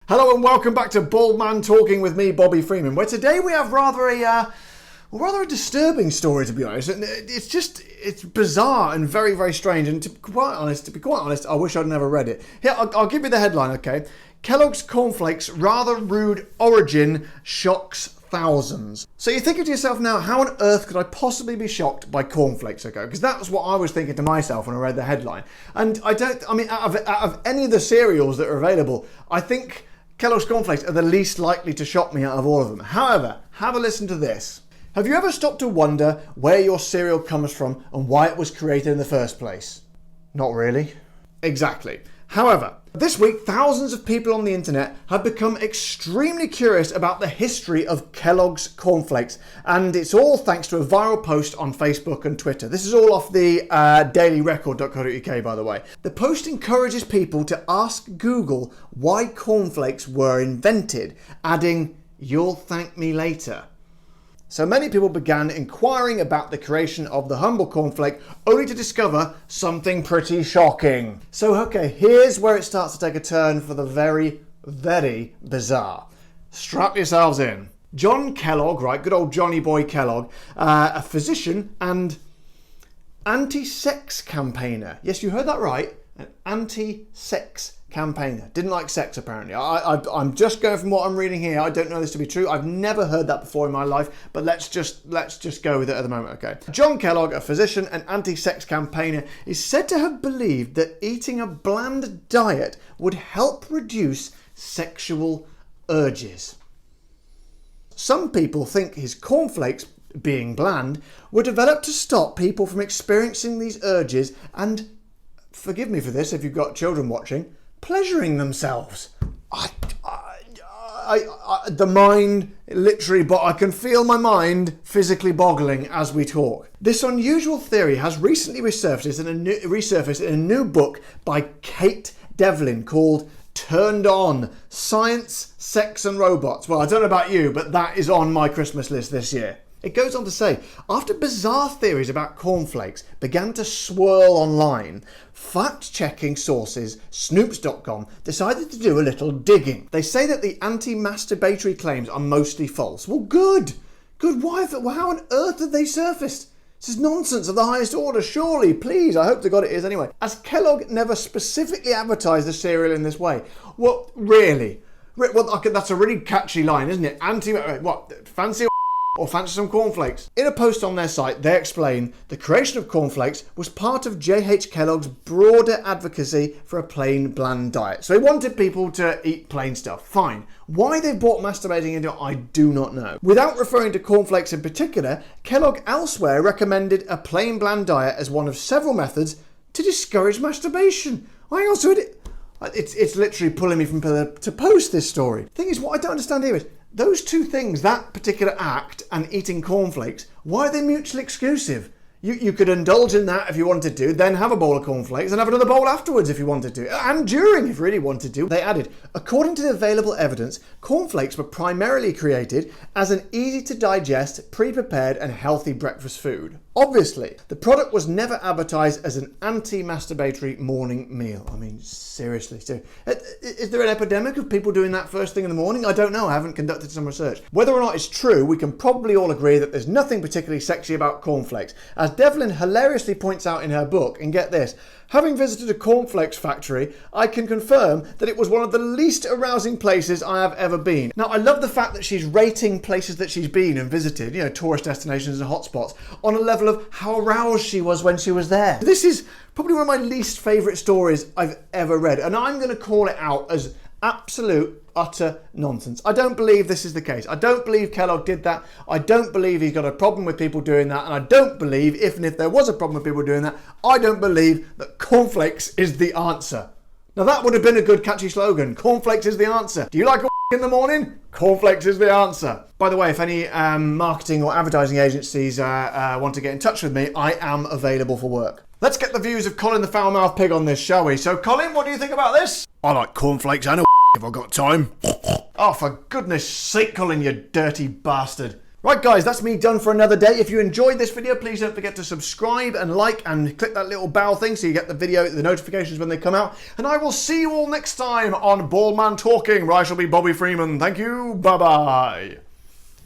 Hello and welcome back to Bald Man Talking with me, Bobby Freeman, where today we have rather a disturbing story, to be honest. And it's bizarre and very, very strange. And to be quite honest, I wish I'd never read it. Here, I'll give you the headline, okay? Kellogg's Cornflakes rather rude origin shocks thousands. So you're thinking to yourself now, how on earth could I possibly be shocked by cornflakes, okay? Because that was what I was thinking to myself when I read the headline. And out of any of the cereals that are available, I think Kellogg's Cornflakes are the least likely to shock me out of all of them. However, have a listen to this. Have you ever stopped to wonder where your cereal comes from and why it was created in the first place? Not really. Exactly. However, this week, thousands of people on the internet have become extremely curious about the history of Kellogg's Cornflakes, and it's all thanks to a viral post on Facebook and Twitter. This is all off the dailyrecord.co.uk, by the way. The post encourages people to ask Google why cornflakes were invented, adding, "You'll thank me later." So many people began inquiring about the creation of the humble cornflake, only to discover something pretty shocking. So, okay, here's where it starts to take a turn for the very, very bizarre. Strap yourselves in. John Kellogg, right, good old Johnny Boy Kellogg, a physician and anti-sex campaigner. Yes, you heard that right, an anti-sex campaigner. Didn't like sex, apparently. I'm just going from what I'm reading here. I don't know this to be true. I've never heard that before in my life, but let's just go with it at the moment, okay? John Kellogg, a physician and anti-sex campaigner, is said to have believed that eating a bland diet would help reduce sexual urges. Some people think his cornflakes, being bland, were developed to stop people from experiencing these urges and, forgive me for this if you've got children watching, pleasuring themselves. The mind literally, but I can feel my mind physically boggling as we talk. This unusual theory has recently resurfaced in a new book by Kate Devlin called Turned On: Science, Sex and Robots. Well, I don't know about you, but that is on my Christmas list this year. It goes on to say, after bizarre theories about cornflakes began to swirl online, fact-checking sources, Snoops.com, decided to do a little digging. They say that the anti-masturbatory claims are mostly false. Well, good. Why? How on earth did they surface? This is nonsense of the highest order, surely. Please, I hope to God it is anyway. As Kellogg never specifically advertised the cereal in this way. Well, really? Well, okay, that's a really catchy line, isn't it? Fancy or fancy some cornflakes? In a post on their site, they explain the creation of cornflakes was part of J.H. Kellogg's broader advocacy for a plain, bland diet. So they wanted people to eat plain stuff. Fine. Why they brought masturbating into it, I do not know. Without referring to cornflakes in particular, Kellogg elsewhere recommended a plain, bland diet as one of several methods to discourage masturbation. Hang on, so it's literally pulling me from pillar to post, this story. Thing is, what I don't understand here is, those two things, that particular act and eating cornflakes, why are they mutually exclusive? You could indulge in that if you wanted to, then have a bowl of cornflakes and have another bowl afterwards if you wanted to, and during if you really wanted to. They added, according to the available evidence, cornflakes were primarily created as an easy-to-digest, pre-prepared and healthy breakfast food. Obviously, the product was never advertised as an anti-masturbatory morning meal. I mean, seriously. Is there an epidemic of people doing that first thing in the morning? I don't know. I haven't conducted some research. Whether or not it's true, we can probably all agree that there's nothing particularly sexy about cornflakes. As Devlin hilariously points out in her book, and get this, having visited a cornflakes factory, I can confirm that it was one of the least arousing places I have ever been. Now, I love the fact that she's rating places that she's been and visited, tourist destinations and hotspots, on a level of how aroused she was when she was there. This is probably one of my least favourite stories I've ever read, and I'm going to call it out as absolute, utter nonsense. I don't believe this is the case. I don't believe Kellogg did that. I don't believe he's got a problem with people doing that. And I don't believe, if there was a problem with people doing that, I don't believe that cornflakes is the answer. Now that would have been a good catchy slogan. Cornflakes is the answer. Do you like a in the morning? Cornflakes is the answer. By the way, if any marketing or advertising agencies want to get in touch with me, I am available for work. Let's get the views of Colin the foul-mouthed pig on this, shall we? So Colin, what do you think about this? I like cornflakes and a if I've got time. Oh, for goodness sake, Colin, you dirty bastard. Right guys, that's me done for another day. If you enjoyed this video, please don't forget to subscribe and like and click that little bell thing so you get the notifications when they come out. And I will see you all next time on Bald Man Talking, where I shall be Bobby Freeman. Thank you, bye-bye.